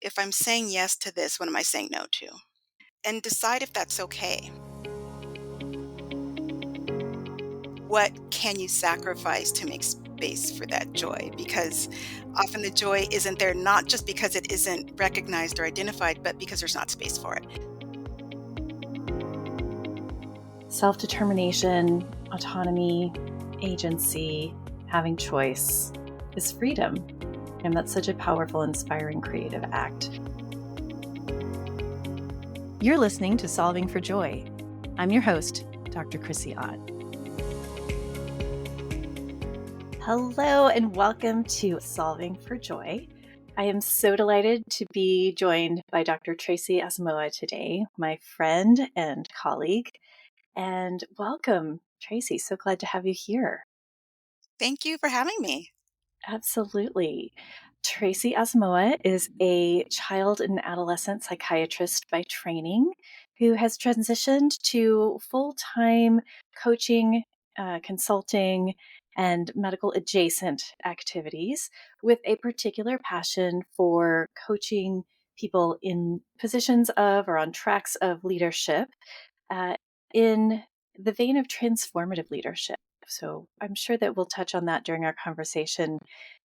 if I'm saying yes to this, what am I saying no to? And decide if that's okay. What can you sacrifice to make space for that joy? Because often the joy isn't there not just because it isn't recognized or identified, but because there's not space for it. Self-determination, autonomy, agency, having choice is freedom. And that's such a powerful, inspiring, creative act. You're listening to Solving for Joy. I'm your host, Dr. Chrissie Ott. Hello, and welcome to Solving for Joy. I am so delighted to be joined by Dr. Tracy Asamoah today, my friend and colleague. And welcome, Tracy. So glad to have you here. Thank you for having me. Absolutely. Tracy Asamoah is a child and adolescent psychiatrist by training who has transitioned to full-time coaching, consulting, and medical adjacent activities with a particular passion for coaching people in positions of or on tracks of leadership uh, in the vein of transformative leadership. So I'm sure that we'll touch on that during our conversation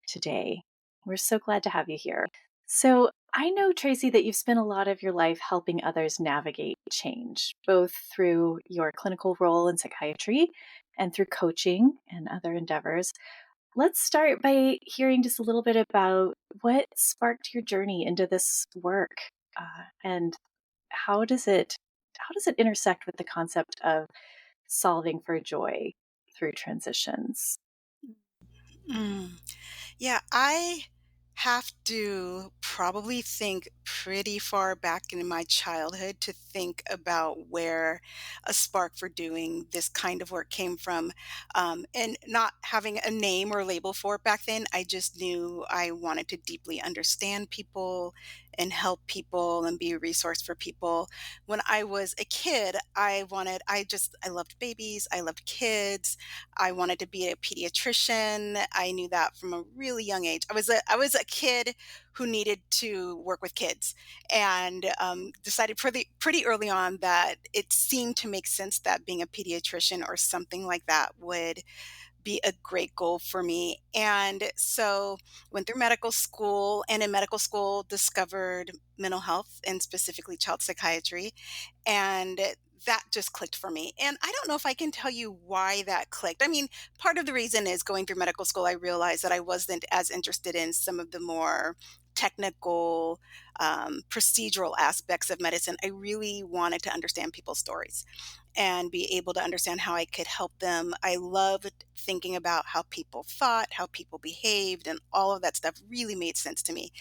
today. We're so glad to have you here. So I know, Tracy, that you've spent a lot of your life helping others navigate change, both through your clinical role in psychiatry and through coaching and other endeavors. Let's start by hearing just a little bit about what sparked your journey into this work, and how does it intersect with the concept of solving for joy through transitions? Mm. Yeah, I have to probably think pretty far back in my childhood to think about where a spark for doing this kind of work came from. And not having a name or label for it back then, I just knew I wanted to deeply understand people and help people and be a resource for people. When I was a kid, I loved babies, I loved kids. I wanted to be a pediatrician. I knew that from a really young age. I was a kid who needed to work with kids, and decided pretty early on that it seemed to make sense that being a pediatrician or something like that would be a great goal for me. And so went through medical school, and in medical school discovered mental health and specifically child psychiatry, and that just clicked for me. And I don't know if I can tell you why that clicked. I mean, part of the reason is going through medical school, I realized that I wasn't as interested in some of the more technical, procedural aspects of medicine. I really wanted to understand people's stories and be able to understand how I could help them. I loved thinking about how people thought, how people behaved, and all of that stuff really made sense to me.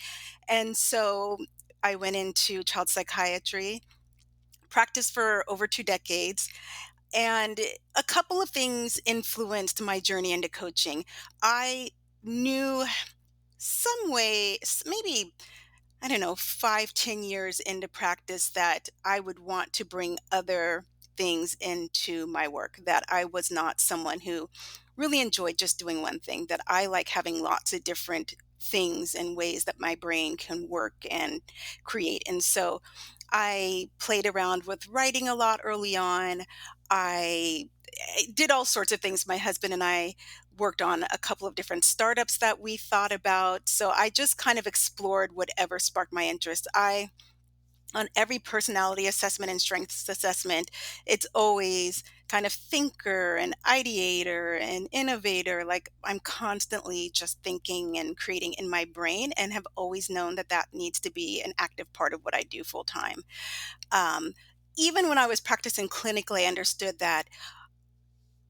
And so I went into child psychiatry, practiced for over 2 decades, and a couple of things influenced my journey into coaching. I knew some way, maybe, I don't know, 5, 10 years into practice, that I would want to bring other things into my work, that I was not someone who really enjoyed just doing one thing, that I like having lots of different things and ways that my brain can work and create. And so I played around with writing a lot early on. I did all sorts of things. My husband and I worked on a couple of different startups that we thought about. So I just kind of explored whatever sparked my interest. On every personality assessment and strengths assessment, it's always kind of thinker and ideator and innovator. Like, I'm constantly just thinking and creating in my brain, and have always known that that needs to be an active part of what I do full time. Um, Even when I was practicing clinically, I understood that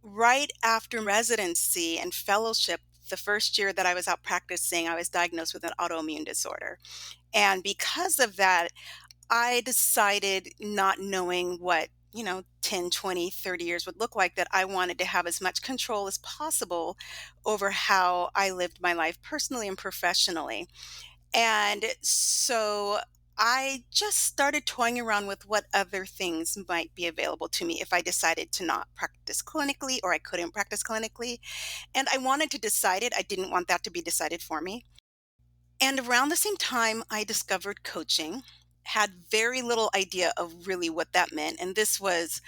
right after residency and fellowship, the first year that I was out practicing, I was diagnosed with an autoimmune disorder. And because of that, I decided, not knowing what, 10, 20, 30 years would look like, that I wanted to have as much control as possible over how I lived my life personally and professionally. And so I just started toying around with what other things might be available to me if I decided to not practice clinically or I couldn't practice clinically. And I wanted to decide it. I didn't want that to be decided for me. And around the same time, I discovered coaching, had very little idea of really what that meant. And this was,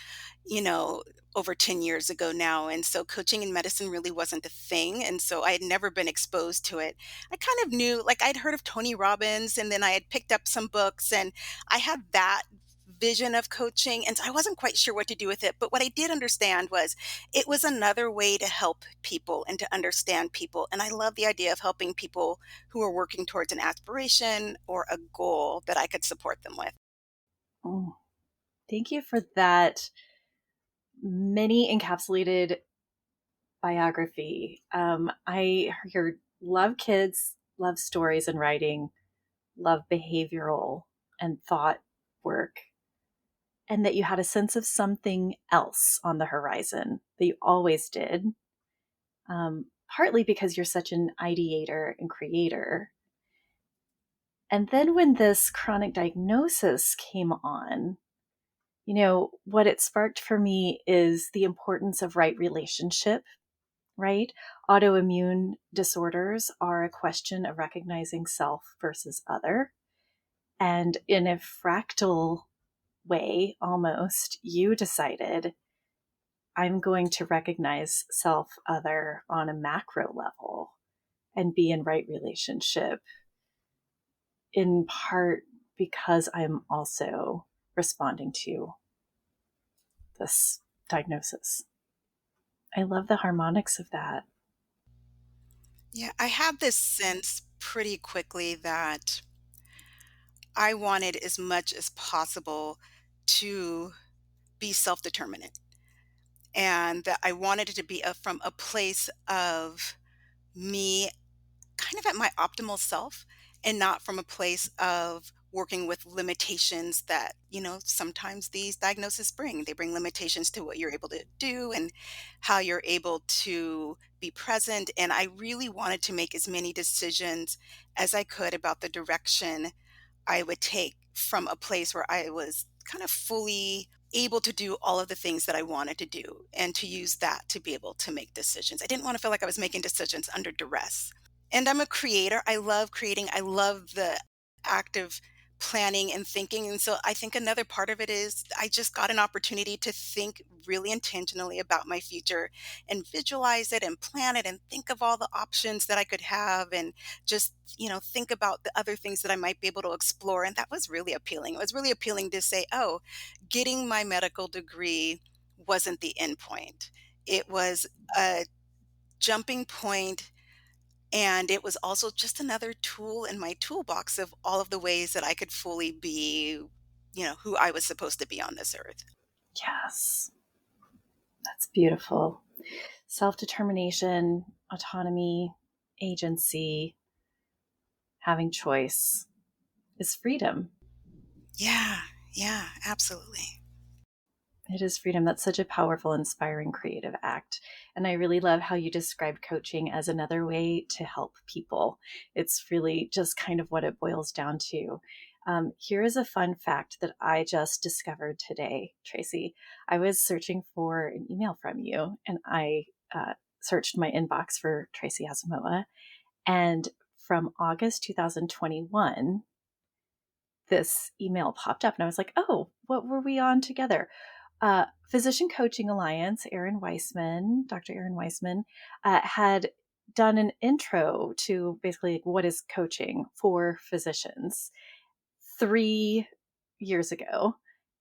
you know, over 10 years ago now. And so coaching in medicine really wasn't a thing. And so I had never been exposed to it. I kind of knew, like, I'd heard of Tony Robbins, and then I had picked up some books, and I had that vision of coaching. And so I wasn't quite sure what to do with it. But what I did understand was it was another way to help people and to understand people. And I love the idea of helping people who are working towards an aspiration or a goal that I could support them with. Oh, thank you for that mini encapsulated biography. I heard love kids, love stories and writing, love behavioral and thought work, and that you had a sense of something else on the horizon that you always did, partly because you're such an ideator and creator. And then when this chronic diagnosis came on, what it sparked for me is the importance of right relationship, right? Autoimmune disorders are a question of recognizing self versus other. And in a fractal way, almost, you decided I'm going to recognize self other on a macro level and be in right relationship, in part because I'm also responding to this diagnosis. I love the harmonics of that. Yeah, I had this sense pretty quickly that I wanted as much as possible to be self-determinant, and that I wanted it to be from a place of me kind of at my optimal self, and not from a place of working with limitations that, sometimes these diagnoses bring. They bring limitations to what you're able to do and how you're able to be present. And I really wanted to make as many decisions as I could about the direction I would take from a place where I was kind of fully able to do all of the things that I wanted to do, and to use that to be able to make decisions. I didn't want to feel like I was making decisions under duress. And I'm a creator. I love creating. I love the act of planning and thinking. And so I think another part of it is I just got an opportunity to think really intentionally about my future and visualize it and plan it and think of all the options that I could have, and just, think about the other things that I might be able to explore. And that was really appealing. It was really appealing to say, oh, getting my medical degree wasn't the end point. It was a jumping point, and it was also just another tool in my toolbox of all of the ways that I could fully be, who I was supposed to be on this earth. Yes, that's beautiful. Self determination, autonomy, agency, having choice is freedom. Yeah, yeah, absolutely. It is freedom. That's such a powerful, inspiring, creative act. And I really love how you describe coaching as another way to help people. It's really just kind of what it boils down to. Here is a fun fact that I just discovered today, Tracy. I was searching for an email from you, and I searched my inbox for Tracy Asamoah. And from August 2021, this email popped up, and I was like, oh, what were we on together? Physician Coaching Alliance, Dr. Aaron Weissman, had done an intro to basically like, what is coaching for physicians 3 years ago.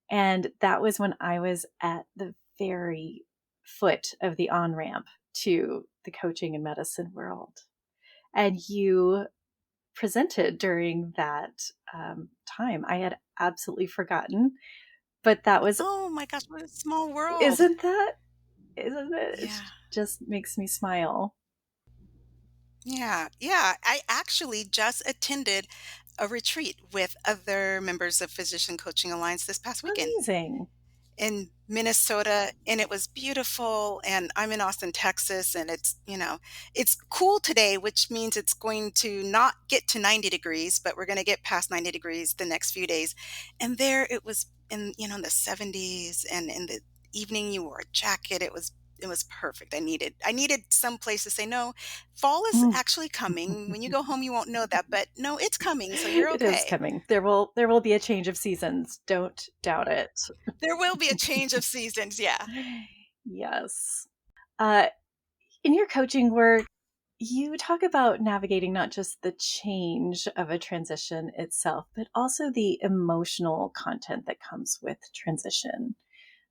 And that was when I was at the very foot of the on ramp to the coaching and medicine world. And you presented during that time. I had absolutely forgotten, but that was, Oh my gosh, what a small world. isn't that isn't it? It Yeah. just makes me smile. Yeah. Yeah. I actually just attended a retreat with other members of Physician Coaching Alliance this past weekend Amazing. in Minnesota, and it was beautiful. And I'm in Austin, Texas, and it's cool today, which means it's going to not get to 90 degrees, but we're going to get past 90 degrees the next few days. And there it was in the 70s, and in the evening you wore a jacket. was perfect. I needed some place to say, "No, fall is Mm. actually coming. When you go home, you won't know that, but no, it's coming, so you're It is okay." coming. There will be a change of seasons. Don't doubt it. There will be a change of seasons, yeah. Yes. Uh, in your coaching work, you talk about navigating not just the change of a transition itself, but also the emotional content that comes with transition.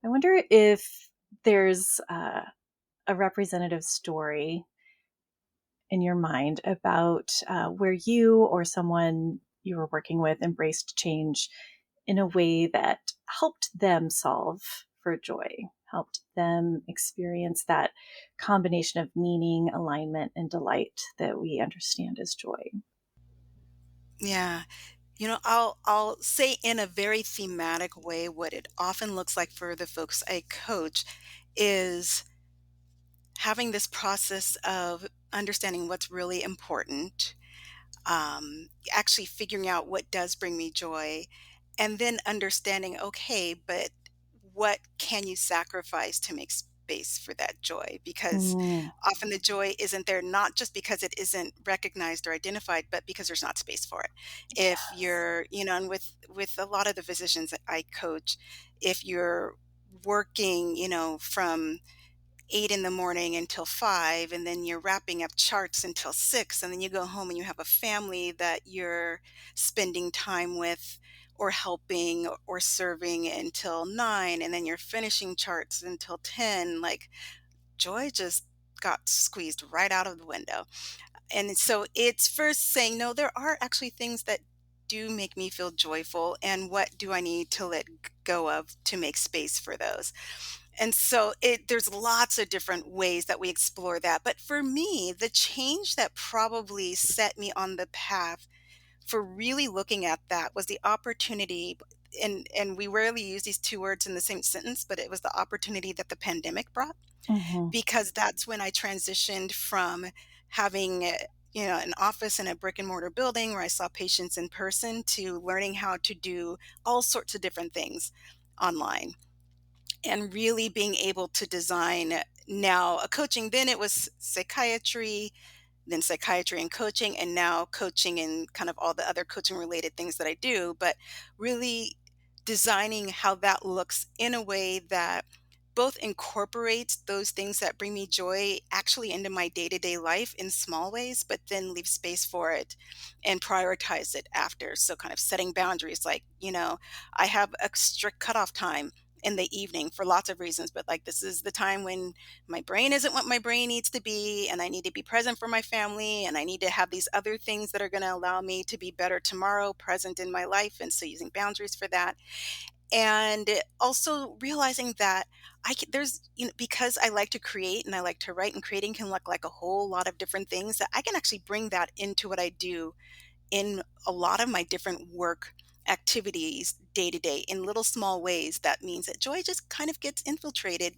I wonder if there's a representative story in your mind about where you or someone you were working with embraced change in a way that helped them solve for joy, helped them experience that combination of meaning, alignment, and delight that we understand as joy. Yeah. I'll say in a very thematic way what it often looks like for the folks I coach is having this process of understanding what's really important, actually figuring out what does bring me joy, and then understanding, okay, but what can you sacrifice to make space for that joy? Because Mm, often the joy isn't there, not just because it isn't recognized or identified, but because there's not space for it. If yes. and with a lot of the physicians that I coach, if you're working, from 8 in the morning until 5, and then you're wrapping up charts until 6, and then you go home and you have a family that you're spending time with or helping or serving until 9, and then you're finishing charts until 10, like, joy just got squeezed right out of the window. And so it's first saying, no, there are actually things that do make me feel joyful, and what do I need to let go of to make space for those? And so there's lots of different ways that we explore that. But for me, the change that probably set me on the path for really looking at that was the opportunity. And we rarely use these two words in the same sentence, but it was the opportunity that the pandemic brought, Hmm. because that's when I transitioned from having an office in a brick and mortar building where I saw patients in person to learning how to do all sorts of different things online, and really being able to design now a coaching. Then it was psychiatry, then psychiatry and coaching, and now coaching and kind of all the other coaching related things that I do, but really designing how that looks in a way that both incorporates those things that bring me joy actually into my day-to-day life in small ways, but then leave space for it and prioritize it after. So kind of setting boundaries, like, I have a strict cutoff time in the evening for lots of reasons, but like, this is the time when my brain isn't what my brain needs to be, and I need to be present for my family, and I need to have these other things that are going to allow me to be better tomorrow present in my life, and so using boundaries for that. And also realizing that there's, because I like to create and I like to write, and creating can look like a whole lot of different things, that I can actually bring that into what I do in a lot of my different work activities day to day in little small ways. That means that joy just kind of gets infiltrated,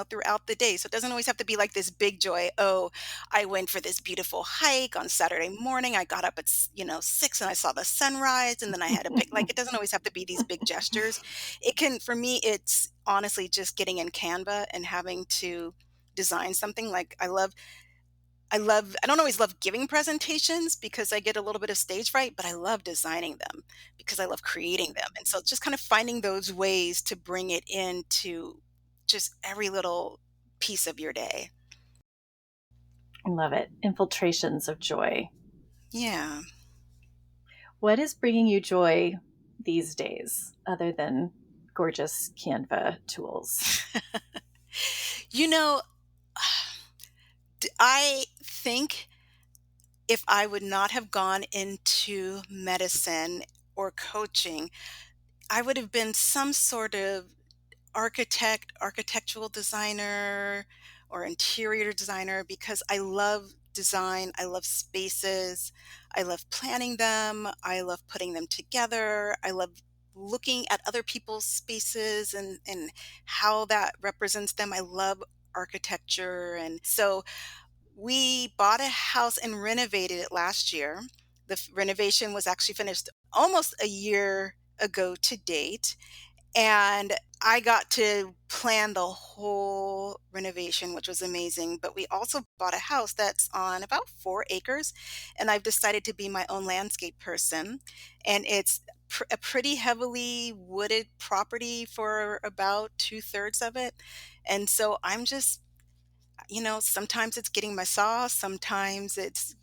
throughout the day. So it doesn't always have to be like this big joy. Oh, I went for this beautiful hike on Saturday morning. I got up at 6, and I saw the sunrise, and then I had a pic. Like, it doesn't always have to be these big gestures. It can, for me, it's honestly just getting in Canva and having to design something. Like, I don't always love giving presentations because I get a little bit of stage fright, but I love designing them because I love creating them. And so just kind of finding those ways to bring it into just every little piece of your day. I love it. Infiltrations of joy. Yeah. What is bringing you joy these days other than gorgeous Canva tools? You know, I think if I would not have gone into medicine or coaching, I would have been some sort of architectural designer, or interior designer, because I love design, I love spaces, I love planning them, I love putting them together, I love looking at other people's spaces and how that represents them. I love architecture. And so we bought a house and renovated it last year. The renovation was actually finished almost a year ago to date, and I got to plan the whole renovation, which was amazing, but we also bought a house that's on about 4 acres, and I've decided to be my own landscape person, and it's a pretty heavily wooded property for about 2/3 of it, and so I'm just sometimes it's getting my saw, sometimes it's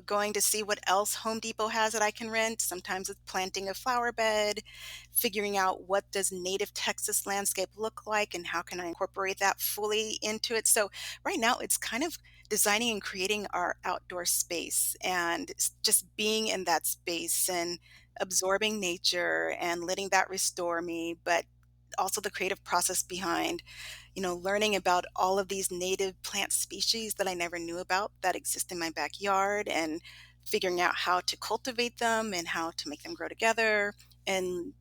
going to see what else Home Depot has that I can rent. Sometimes it's planting a flower bed, figuring out what does native Texas landscape look like and how can I incorporate that fully into it. So right now it's kind of designing and creating our outdoor space and just being in that space and absorbing nature and letting that restore me, but also the creative process behind learning about all of these native plant species that I never knew about that exist in my backyard and figuring out how to cultivate them and how to make them grow together and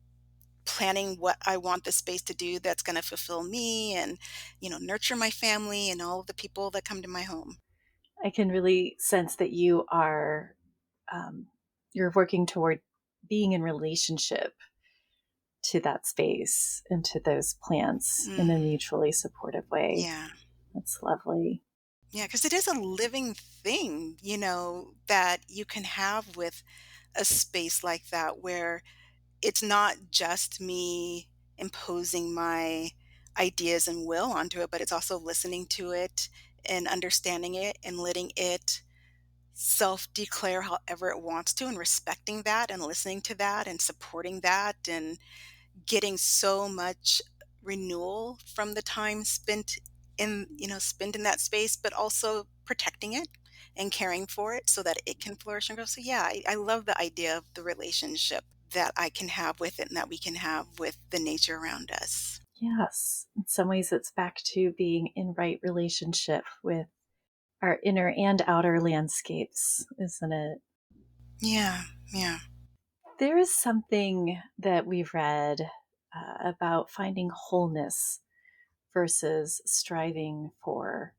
planning what I want the space to do that's going to fulfill me and, nurture my family and all of the people that come to my home. I can really sense that um, you're working toward being in relationship to that space and to those plants in a Mm, mutually supportive way. yeah. That's lovely. Yeah. Because it is a living thing, that you can have with a space like that where it's not just me imposing my ideas and will onto it, but it's also listening to it and understanding it and letting it self-declare however it wants to and respecting that and listening to that and supporting that and getting so much renewal from the time spent in that space, but also protecting it and caring for it so that it can flourish and grow. So yeah, I love the idea of the relationship that I can have with it and that we can have with the nature around us. Yes. In some ways, it's back to being in right relationship with our inner and outer landscapes, isn't it? Yeah, yeah. There is something that we've read about finding wholeness versus striving for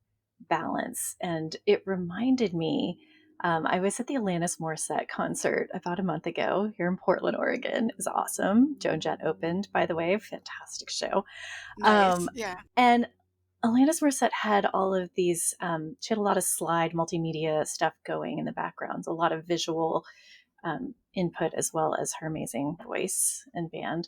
balance. And it reminded me, I was at the Alanis Morissette concert about a month ago here in Portland, Oregon. It was awesome. Joan Jett opened, by the way, fantastic show. Nice. Um, Yeah. and Alanis Morissette had all of these, she had a lot of slide multimedia stuff going in the backgrounds, a lot of visual input, as well as her amazing voice and band.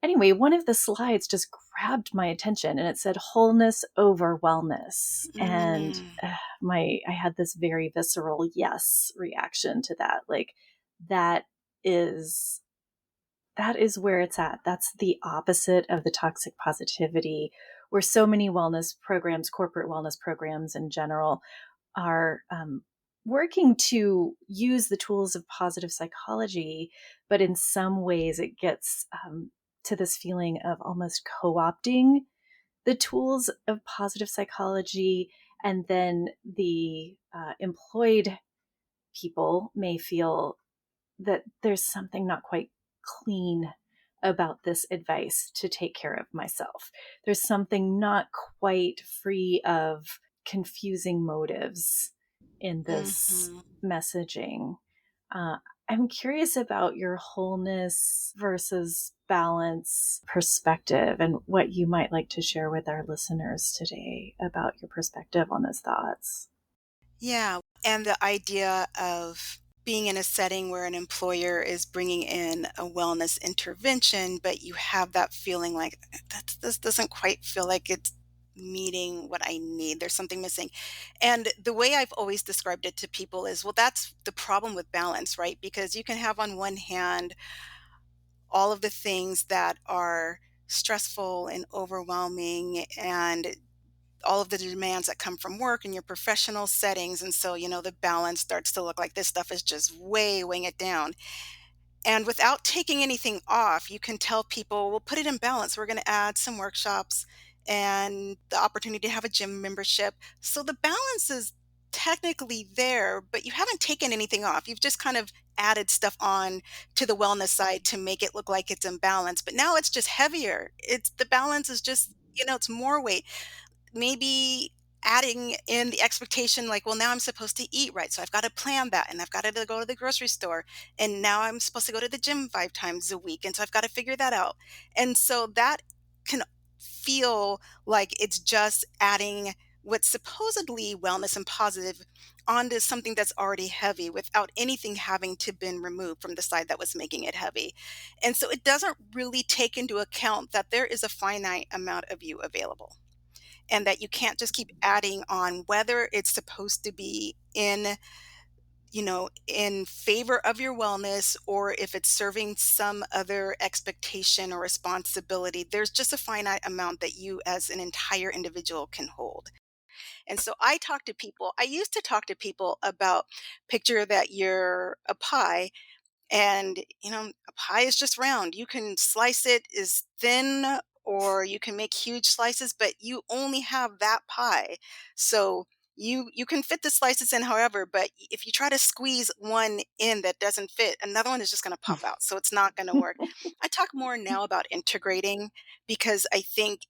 Anyway, one of the slides just grabbed my attention and it said wholeness over wellness. And Mm, I had this very visceral yes reaction to that. Like that is that is where it's at. That's the opposite of the toxic positivity, where so many wellness programs, corporate wellness programs in general, are working to use the tools of positive psychology, but in some ways it gets to this feeling of almost co opting the tools of positive psychology. And then the employed people may feel that there's something not quite clean about this advice to take care of myself. There's something not quite free of confusing motives in this mhm. messaging. Uh, I'm curious about your wholeness versus balance perspective and what you might like to share with our listeners today about your perspective on those thoughts. Yeah, and the idea of being in a setting where an employer is bringing in a wellness intervention, but you have that feeling like this doesn't quite feel like it's meeting what I need. There's something missing. And the way I've always described it to people is, well, that's the problem with balance, right? Because you can have on one hand all of the things that are stressful and overwhelming and all of the demands that come from work and your professional settings. And so, the balance starts to look like this stuff is just way weighing it down. And without taking anything off, you can tell people, we'll put it in balance. We're going to add some workshops and the opportunity to have a gym membership. So the balance is technically there, but you haven't taken anything off. You've just kind of added stuff on to the wellness side to make it look like it's in balance. But now it's just heavier. It's the balance is just, it's more weight, maybe adding in the expectation like, well, now I'm supposed to eat right, so I've got to plan that, and I've got to go to the grocery store, and now I'm supposed to go to the gym 5 times a week, and so I've got to figure that out. And so that can feel like it's just adding what's supposedly wellness and positive onto something that's already heavy without anything having to been removed from the side that was making it heavy. And so it doesn't really take into account that there is a finite amount of you available and that you can't just keep adding on whether it's supposed to be in, in favor of your wellness or if it's serving some other expectation or responsibility. There's just a finite amount that you as an entire individual can hold. And so I used to talk to people about picture that you're a pie and, a pie is just round. You can slice it as thin or you can make huge slices, but you only have that pie. So you can fit the slices in however, but if you try to squeeze one in that doesn't fit, another one is just going to pop out. So it's not going to work. I talk more now about integrating because I think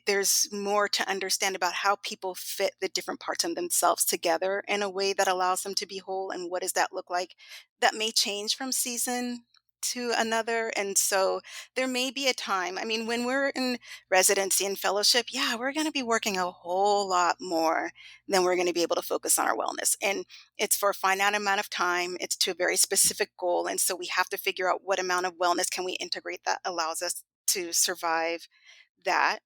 there's more to understand about how people fit the different parts of themselves together in a way that allows them to be whole, and what does that look like that may change from season to another. And so there may be a time, I mean, when we're in residency and fellowship, yeah, we're going to be working a whole lot more than we're going to be able to focus on our wellness. And it's for a finite amount of time, it's to a very specific goal. And so we have to figure out what amount of wellness can we integrate that allows us to survive that.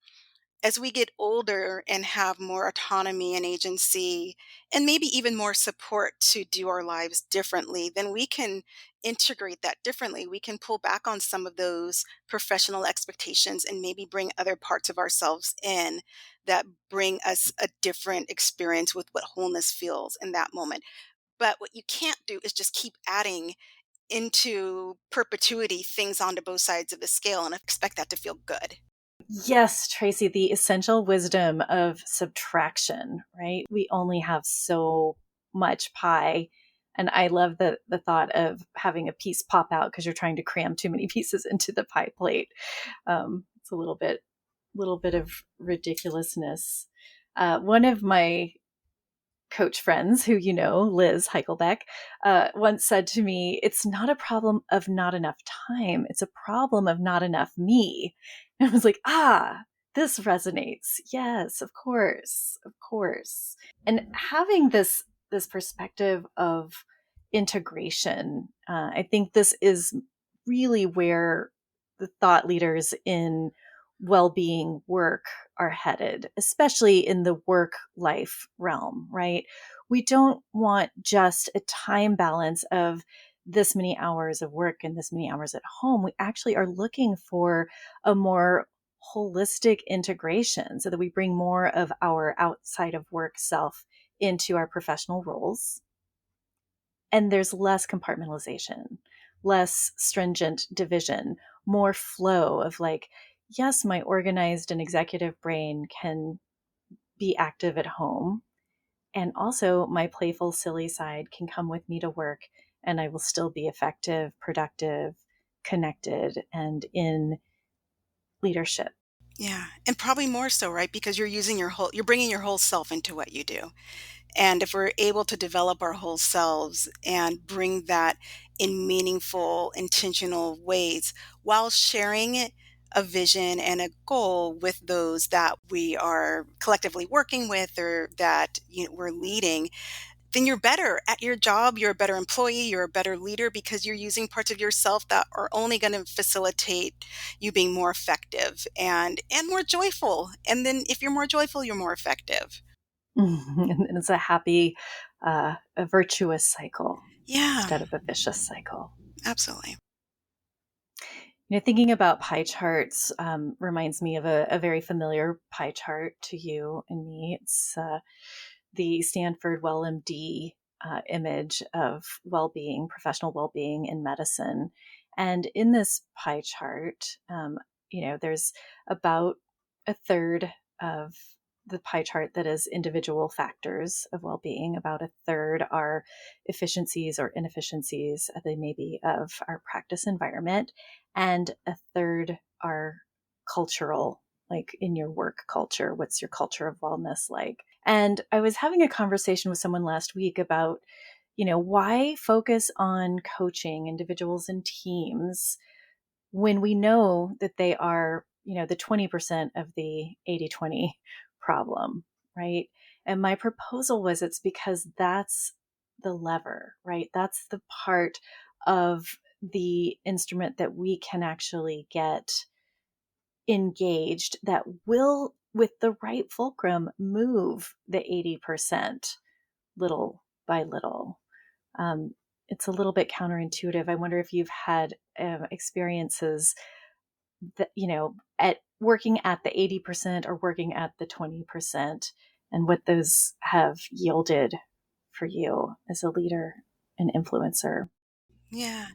As we get older and have more autonomy and agency, and maybe even more support to do our lives differently, then we can integrate that differently. We can pull back on some of those professional expectations and maybe bring other parts of ourselves in that bring us a different experience with what wholeness feels in that moment. But what you can't do is just keep adding into perpetuity things onto both sides of the scale and expect that to feel good. Yes, Tracy, the essential wisdom of subtraction, right? We only have so much pie. And I love the thought of having a piece pop out because you're trying to cram too many pieces into the pie plate. It's a little bit of ridiculousness. One of my coach friends who you know, Liz Heichelbeck, once said to me, "It's not a problem of not enough time. It's a problem of not enough me." And I was like, ah, this resonates. Yes, of course, of course. And having this perspective of integration, I think this is really where the thought leaders in well-being work are headed, especially in the work life realm, right? We don't want just a time balance of this many hours of work and this many hours at home. We actually are looking for a more holistic integration so that we bring more of our outside of work self into our professional roles. And there's less compartmentalization, less stringent division, more flow of like, yes, my organized and executive brain can be active at home. And also, my playful, silly side can come with me to work, and I will still be effective, productive, connected, and in leadership. Yeah, and probably more so, right? Because you're bringing your whole self into what you do. And if we're able to develop our whole selves and bring that in meaningful, intentional ways while sharing a vision and a goal with those that we are collectively working with or that we're leading, then you're better at your job, you're a better employee, you're a better leader because you're using parts of yourself that are only going to facilitate you being more effective and more joyful. And then if you're more joyful, you're more effective. And it's a happy, a virtuous cycle Yeah, instead of a vicious cycle. absolutely. Thinking about pie charts reminds me of a very familiar pie chart to you and me. It's the Stanford WellMD image of well-being, professional well-being in medicine. And in this pie chart, there's about a third of the pie chart that is individual factors of well-being. About a third are efficiencies or inefficiencies, they may be, of our practice environment, and a third are cultural, like in your work culture. What's your culture of wellness like? And I was having a conversation with someone last week about, why focus on coaching individuals and teams when we know that they are the 20% of the 80/20 problem, right? And my proposal was it's because that's the lever, right? That's the part of the instrument that we can actually get engaged that will, with the right fulcrum, move the 80% little by little. It's a little bit counterintuitive. I wonder if you've had experiences that, at working at the 80% or working at the 20%, and what those have yielded for you as a leader and influencer. Yeah.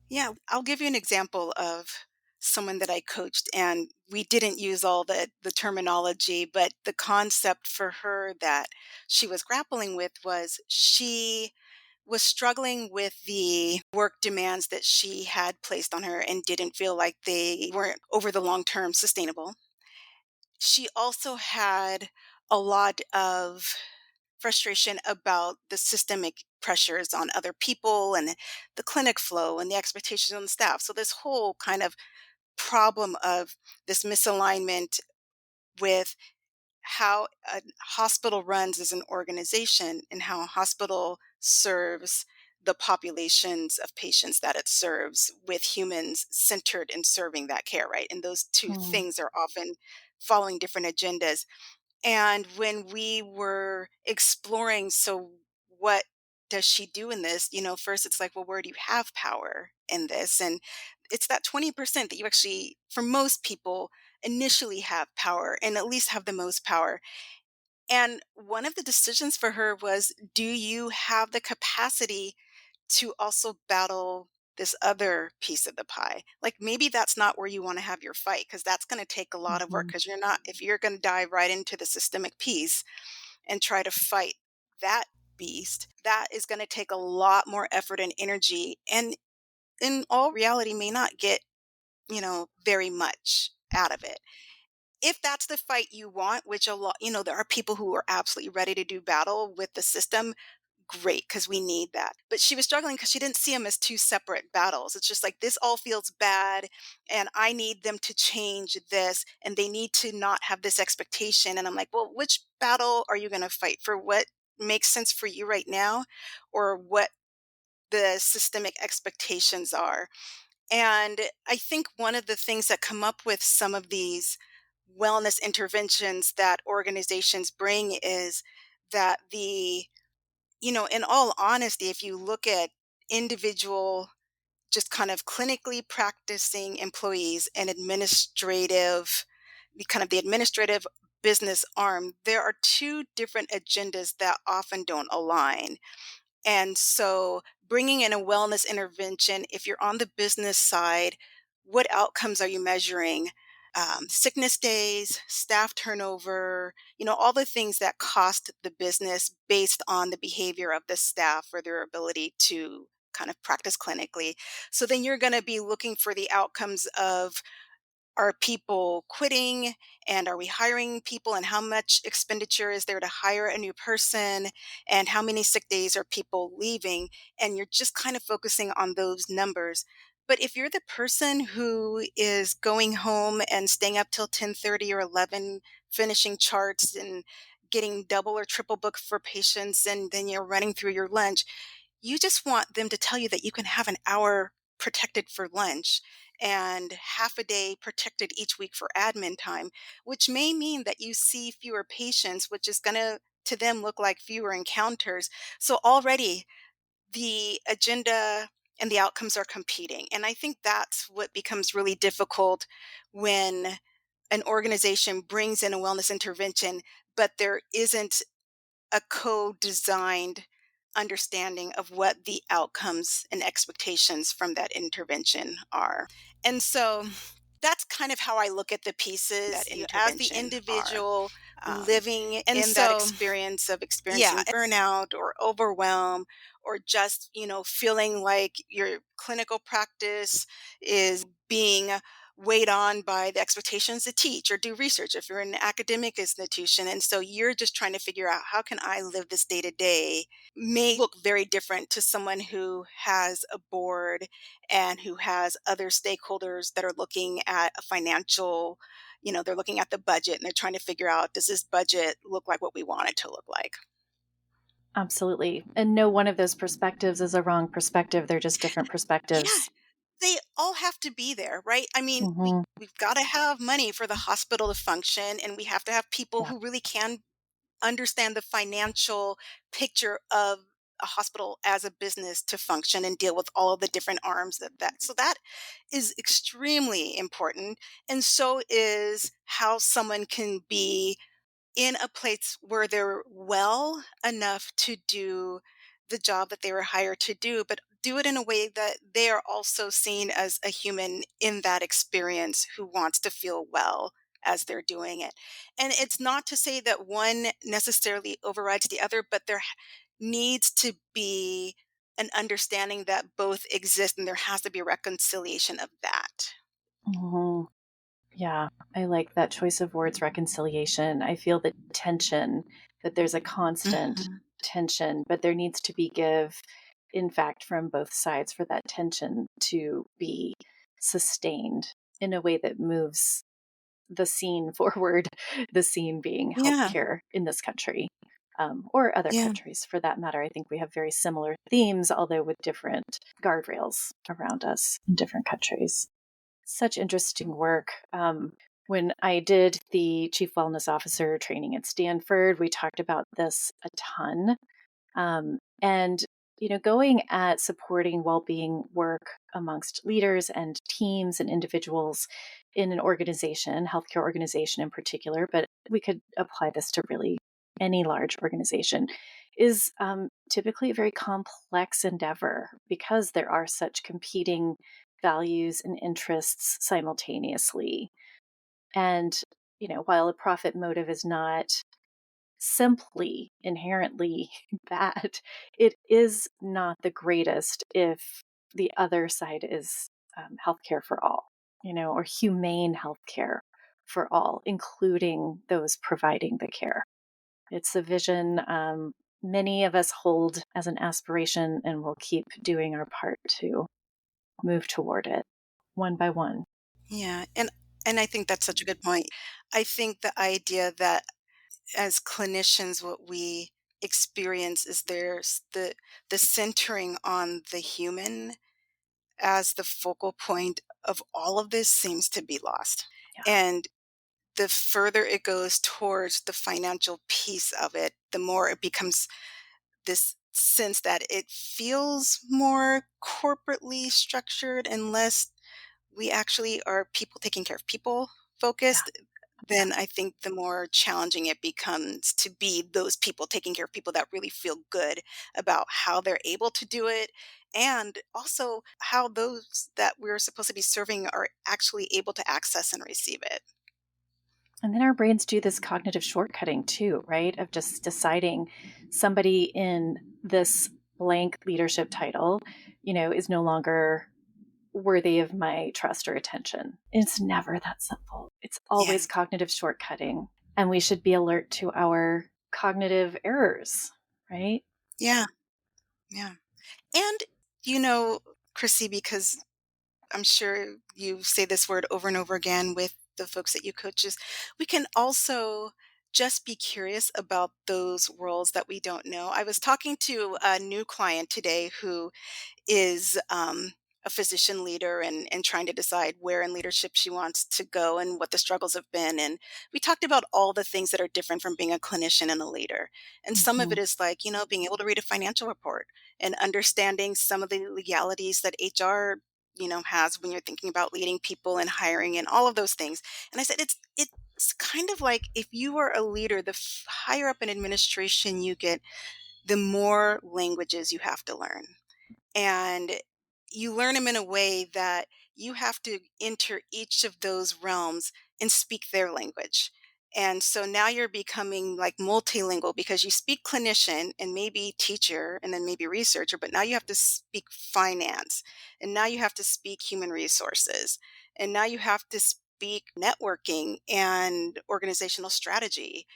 Yeah, I'll give you an example of someone that I coached, and we didn't use all the terminology, but the concept for her that she was grappling with was she was struggling with the work demands that she had placed on her and didn't feel like they weren't over the long term sustainable. She also had a lot of frustration about the systemic pressures on other people and the clinic flow and the expectations on the staff. So this whole kind of problem of this misalignment with how a hospital runs as an organization and how a hospital serves the populations of patients that it serves, with humans centered in serving that care, right? And those two Mm, things are often following different agendas. And when we were exploring, so what does she do in this? First it's like, well, where do you have power in this? And it's that 20% that you actually, for most people, initially have power and at least have the most power. And one of the decisions for her was, do you have the capacity to also battle this other piece of the pie? Like, maybe that's not where you want to have your fight, because that's going to take a lot of work. mhm, Because you're not, if you're going to dive right into the systemic piece and try to fight that beast, that is going to take a lot more effort and energy. And in all reality, may not get, very much out of it. If that's the fight you want, which a lot, there are people who are absolutely ready to do battle with the system, great, because we need that. But she was struggling because she didn't see them as two separate battles. It's just like, this all feels bad, and I need them to change this, and they need to not have this expectation. And I'm like, well, which battle are you going to fight for? What makes sense for you right now, or what the systemic expectations are? And I think one of the things that come up with some of these wellness interventions that organizations bring is that in all honesty, if you look at individual, just kind of clinically practicing employees and the administrative business arm, there are two different agendas that often don't align. And so bringing in a wellness intervention, if you're on the business side, what outcomes are you measuring? Sickness days, staff turnover, all the things that cost the business based on the behavior of the staff or their ability to kind of practice clinically. So then you're going to be looking for the outcomes of, are people quitting, and are we hiring people, and how much expenditure is there to hire a new person, and how many sick days are people leaving? And you're just kind of focusing on those numbers. But if you're the person who is going home and staying up till 10:30 or 11 finishing charts and getting double or triple booked for patients, and then you're running through your lunch, you just want them to tell you that you can have an hour protected for lunch and half a day protected each week for admin time, which may mean that you see fewer patients, which is going to them look like fewer encounters. So already the agenda and the outcomes are competing. And I think that's what becomes really difficult when an organization brings in a wellness intervention, but there isn't a co-designed understanding of what the outcomes and expectations from that intervention are. And so that's kind of how I look at the pieces, as the individual living And in that so, experience of yeah, experiencing burnout or overwhelm, or just, feeling like your clinical practice is being weighed on by the expectations to teach or do research if you're in an academic institution. And so you're just trying to figure out, how can I live this day to day, may look very different to someone who has a board and who has other stakeholders that are looking at a financial, they're looking at the budget and they're trying to figure out, does this budget look like what we want it to look like? Absolutely. And no one of those perspectives is a wrong perspective. They're just different Yeah, perspectives. they all have to be there, right? I mean, Hmm. we've got to have money for the hospital to function, and we have to have people Yeah. who really can understand the financial picture of a hospital as a business to function and deal with all of the different arms of that. So that is extremely important. And so is how someone can be in a place where they're well enough to do the job that they were hired to do, but do it in a way that they are also seen as a human in that experience who wants to feel well as they're doing it. And it's not to say that one necessarily overrides the other, but there needs to be an understanding that both exist and there has to be a reconciliation of that. Hmm. Yeah. I like that choice of words, reconciliation. I feel the tension, that there's a constant Mhm. tension, but there needs to be give, in fact, from both sides for that tension to be sustained in a way that moves the scene forward, the scene being Yeah, healthcare in this country, or other yeah, countries for that matter. I think we have very similar themes, although with different guardrails around us in different countries. Such interesting work. When I did the Chief Wellness Officer training at Stanford, we talked about this a ton. And going at supporting well-being work amongst leaders and teams and individuals in an organization, healthcare organization in particular, but we could apply this to really any large organization, is typically a very complex endeavor because there are such competing values and interests simultaneously. And while a profit motive is not simply inherently bad, it is not the greatest if the other side is healthcare for all, or humane healthcare for all, including those providing the care. It's a vision many of us hold as an aspiration, and we'll keep doing our part to move toward it one by one. yeah. And I think that's such a good point. I think the idea that as clinicians, what we experience is there's the centering on the human as the focal point of all of this seems to be lost. Yeah. And the further it goes towards the financial piece of it, the more it becomes this sense that it feels more corporately structured and less we actually are people taking care of people Yeah. focused. Yeah. Then I think the more challenging it becomes to be those people taking care of people that really feel good about how they're able to do it. And also how those that we're supposed to be serving are actually able to access and receive it. And then our brains do this cognitive shortcutting too, right? Of just deciding somebody in this blank leadership title, is no longer worthy of my trust or attention. It's never that simple. It's Yeah. always cognitive shortcutting. And we should be alert to our cognitive errors, right? Yeah. Yeah. And, you know, Chrissy, because I'm sure you say this word over and over again with the folks that you coaches. We can also just be curious about those roles that we don't know. I was talking to a new client today who is a physician leader and trying to decide where in leadership she wants to go and what the struggles have been. And we talked about all the things that are different from being a clinician and a leader. And some of Hmm. it is like, being able to read a financial report and understanding some of the legalities that HR has when you're thinking about leading people and hiring and all of those things. And I said it's kind of like if you are a leader, the higher up in administration you get, the more languages you have to learn, and you learn them in a way that you have to enter each of those realms and speak their language. And so now you're becoming like multilingual because you speak clinician and maybe teacher and then maybe researcher, but now you have to speak finance and now you have to speak human resources. and now you have to speak networking and organizational strategy.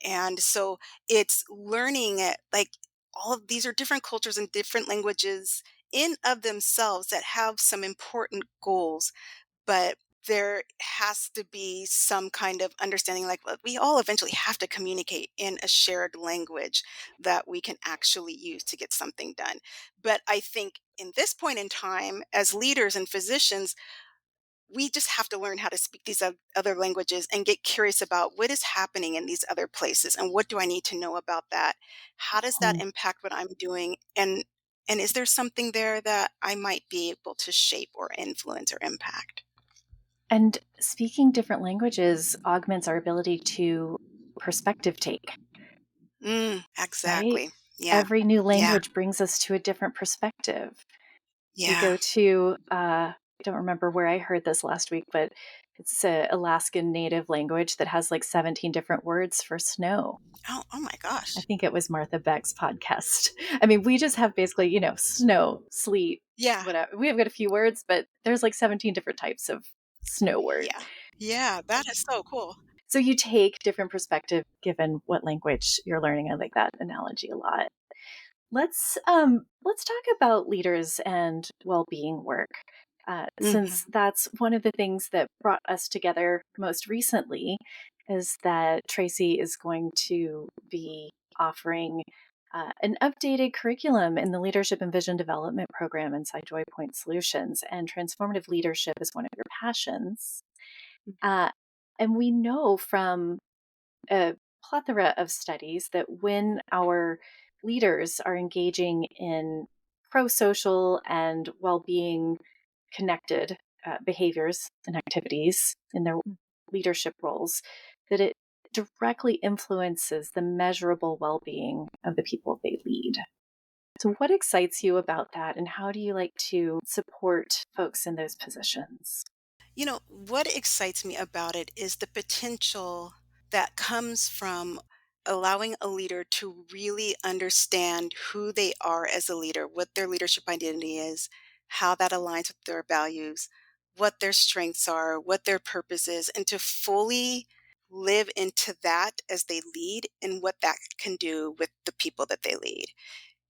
And so it's learning it like all of these are different cultures and different languages in of themselves that have some important goals, but there has to be some kind of understanding like we all eventually have to communicate in a shared language that we can actually use to get something done. But I think in this point in time, as leaders and physicians, we just have to learn how to speak these other languages and get curious about what is happening in these other places and what do I need to know about that? How does that Mhm. impact what I'm doing? And is there something there that I might be able to shape or influence or impact? And speaking different languages augments our ability to perspective take, right? Exactly. Yeah. Every new Yeah. language brings us to a different perspective. You Yeah. go to, I don't remember where I heard this last week, but it's a Alaskan native language that has like 17 different words for snow. Oh my I gosh. think it was Martha Beck's podcast. I mean, we just have basically, snow, sleet, Yeah. whatever. We have got a few words, but there's like 17 different types of snow word. Yeah. Yeah. That is so cool. So you take different perspective given what language you're learning. I like that analogy a lot. Let's talk about leaders and well-being work, since Hmm. that's one of the things that brought us together most recently. Is that Tracy is going to be offering an updated curriculum in the Leadership and Vision Development Program inside Joypoint Solutions, and transformative leadership is one of your passions. Uh, and we know from a plethora of studies that when our leaders are engaging in pro social and well being connected behaviors and activities in their leadership roles, that it directly influences the measurable well being of the people they lead. So, what excites you about that, and how do you like to support folks in those positions? What excites me about it is the potential that comes from allowing a leader to really understand who they are as a leader, what their leadership identity is, how that aligns with their values, what their strengths are, what their purpose is, and to fully live into that as they lead and what that can do with the people that they lead.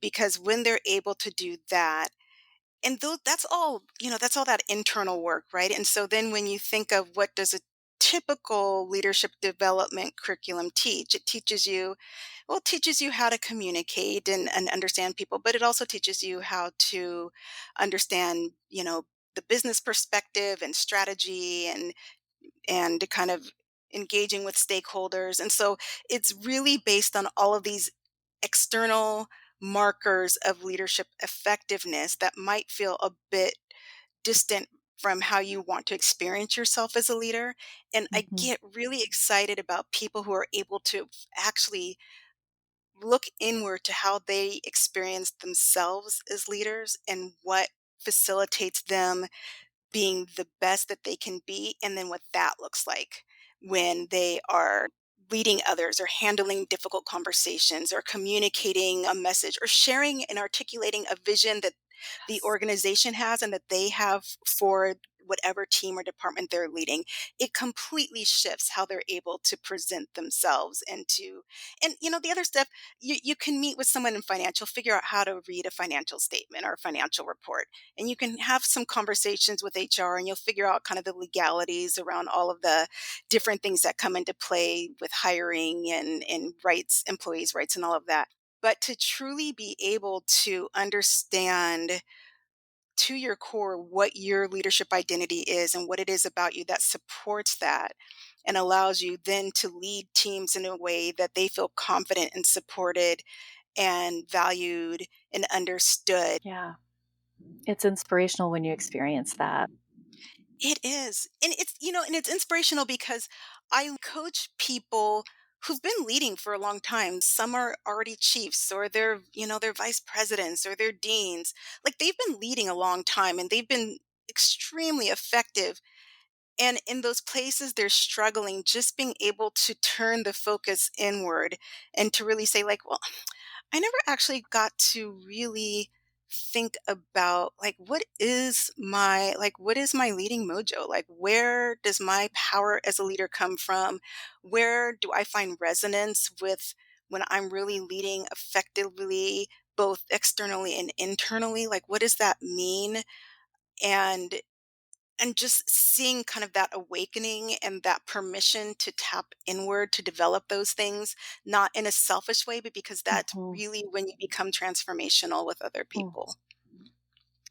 Because when they're able to do that, and that's all, that's all that internal work, right? And so then when you think of what does a typical leadership development curriculum teach, it teaches you, well, it teaches you how to communicate and understand people, but it also teaches you how to understand, the business perspective and strategy and kind of engaging with stakeholders. And so it's really based on all of these external markers of leadership effectiveness that might feel a bit distant from how you want to experience yourself as a leader. And I Hmm. get really excited about people who are able to actually look inward to how they experience themselves as leaders and what facilitates them being the best that they can be, and then what that looks like when they are leading others or handling difficult conversations or communicating a message or sharing and articulating a vision that the Yes. organization has and that they have for whatever team or department they're leading. It completely shifts how they're able to present themselves and the other stuff, you can meet with someone in financial, figure out how to read a financial statement or a financial report, and you can have some conversations with HR and you'll figure out kind of the legalities around all of the different things that come into play with hiring and rights, employees' rights, and all of that. But to truly be able to understand to your core what your leadership identity is and what it is about you that supports that and allows you then to lead teams in a way that they feel confident and supported and valued and understood. Yeah. It's inspirational when you experience that. It is. And it's inspirational because I coach people who've been leading for a long time. Some are already chiefs or they're vice presidents or they're deans. Like they've been leading a long time and they've been extremely effective. And in those places they're struggling, just being able to turn the focus inward and to really say like, well, I never actually got to really think about like what is my leading mojo? Like where does my power as a leader come from? Where do I find resonance with when I'm really leading effectively both externally and internally? Like what does that mean? And just seeing kind of that awakening and that permission to tap inward to develop those things, not in a selfish way, but because that's Mhm. really when you become transformational with other Mm. people.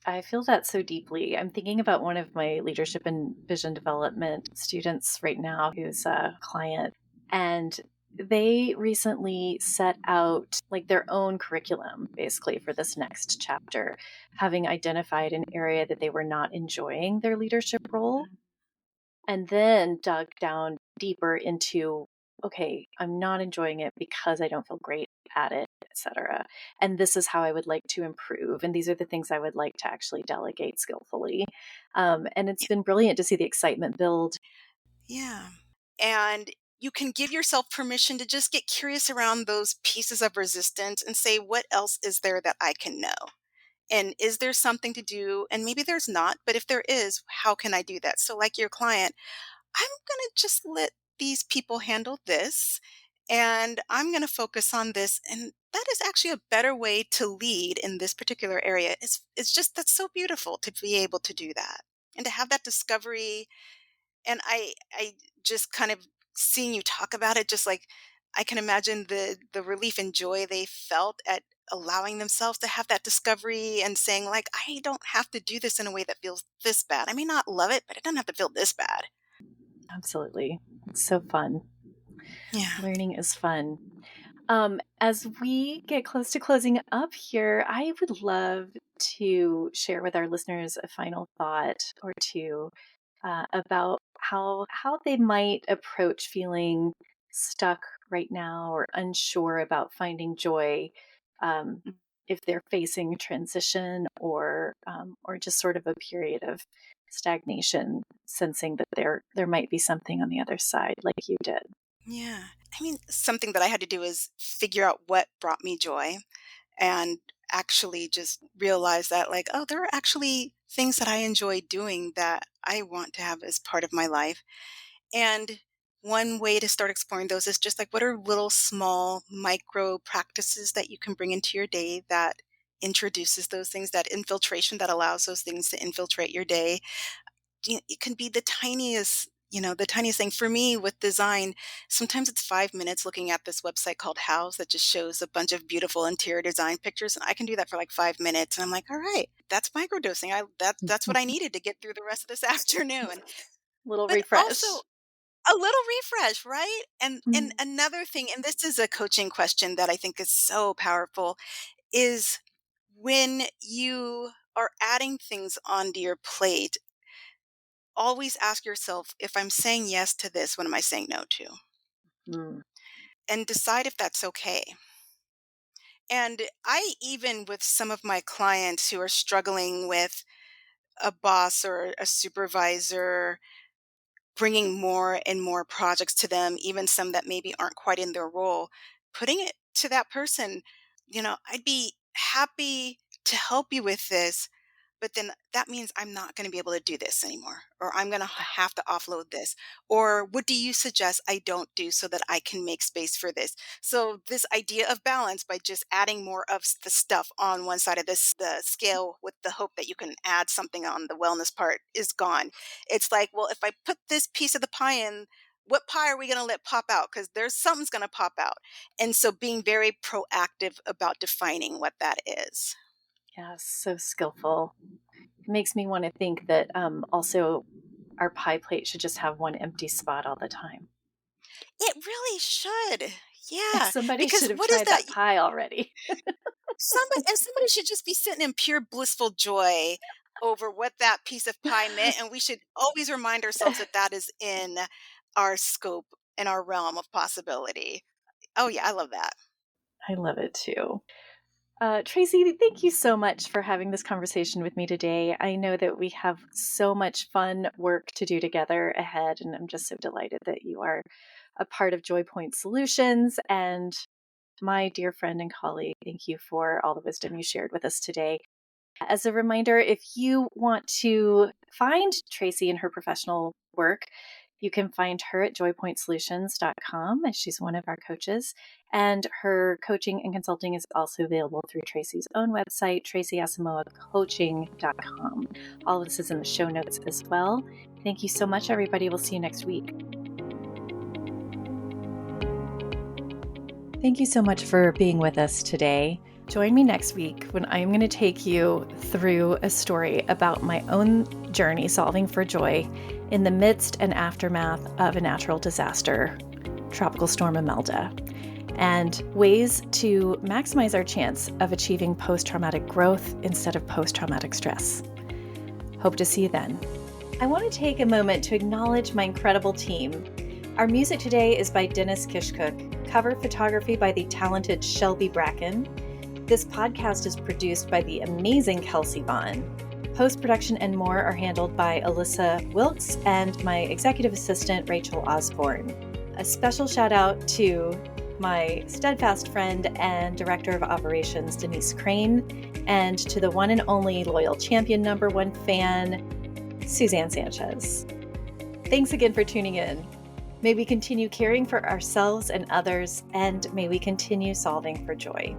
I feel that so deeply. I'm thinking about one of my leadership and vision development students right now who's a client, and they recently set out like their own curriculum basically for this next chapter, having identified an area that they were not enjoying their leadership role, and then dug down deeper into, okay, I'm not enjoying it because I don't feel great at it, etc. And this is how I would like to improve, and these are the things I would like to actually delegate skillfully. And it's Yeah. been brilliant to see the excitement build. Yeah. And you can give yourself permission to just get curious around those pieces of resistance and say, what else is there that I can know? And is there something to do? And maybe there's not, but if there is, how can I do that? So, like your client, I'm going to just let these people handle this and I'm going to focus on this. And that is actually a better way to lead in this particular area. It's just that's so beautiful to be able to do that and to have that discovery. And I just kind of seeing you talk about it, just like I can imagine the relief and joy they felt at allowing themselves to have that discovery and saying like, I don't have to do this in a way that feels this bad. I may not love it, but it doesn't have to feel this bad. Absolutely. It's so fun. Yeah. Learning is fun. As we get close to closing up here, I would love to share with our listeners a final thought or two about how they might approach feeling stuck right now or unsure about finding joy, um, Mm, if they're facing transition or just sort of a period of stagnation, sensing that there might be something on the other side, like you did. yeah. I mean, something that I had to do is figure out what brought me joy and actually just realize that like, oh, there are actually things that I enjoy doing that I want to have as part of my life. And one way to start exploring those is just like what are little small micro practices that you can bring into your day that introduces those things, that infiltration that allows those things to infiltrate your day. It can be the tiniest, the tiniest thing. For me with design, sometimes it's 5 minutes looking at this website called House that just shows a bunch of beautiful interior design pictures. And I can do that for like 5 minutes. And I'm like, all right, that's microdosing. That's what I needed to get through the rest of this afternoon. Little But also refresh. a little refresh, right? And Mm. another thing, and this is a coaching question that I think is so powerful, is when you are adding things onto your plate, always ask yourself, if I'm saying yes to this, what am I saying no to? Mm. And decide if that's okay. And I even with some of my clients who are struggling with a boss or a supervisor bringing more and more projects to them, even some that maybe aren't quite in their role, putting it to that person, I'd be happy to help you with this, but then that means I'm not going to be able to do this anymore, or I'm going to Yeah. have to offload this. Or what do you suggest I don't do so that I can make space for this? So, this idea of balance by just adding more of the stuff on one side of the scale with the hope that you can add something on the wellness part is gone. It's like, well, if I put this piece of the pie in, what pie are we going to let pop out? Because there's something's going to pop out. And so being very proactive about defining what that is. Yes, so skillful. It makes me want to think that also our pie plate should just have one empty spot all the time. It really should. And Yeah. somebody Because should have what is tried that? that pie already. Somebody should just be sitting in pure blissful joy over what that piece of pie meant. And we should always remind ourselves that that is in our scope and our realm of possibility. Oh, yeah. I love that. I love it too. Tracy, thank you so much for having this conversation with me today. I know that we have so much fun work to do together ahead, and I'm just so delighted that you are a part of Joy Point Solutions. And my dear friend and colleague, thank you for all the wisdom you shared with us today. As a reminder, if you want to find Tracy and her professional work, you can find her at joypointsolutions.com, as she's one of our coaches. And her coaching and consulting is also available through Tracy's own website, tracyasamoahcoaching.com. All of this is in the show notes as well. Thank you so much, everybody. We'll see you next week. Thank you so much for being with us today. Join me next week when I'm going to take you through a story about my own journey solving for joy in the midst and aftermath of a natural disaster, Tropical Storm Imelda, and ways to maximize our chance of achieving post-traumatic growth instead of post-traumatic stress. Hope to see you then. I want to take a moment to acknowledge my incredible team. Our music today is by Dennis Kishcook, cover photography by the talented Shelby Bracken. This podcast is produced by the amazing Kelsey Vaughn. Post-production and more are handled by Alyssa Wilkes and my executive assistant, Rachel Osborne. A special shout out to my steadfast friend and director of operations, Denise Crane, and to the one and only loyal champion #1 fan, Suzanne Sanchez. Thanks again for tuning in. May we continue caring for ourselves and others, and may we continue solving for joy.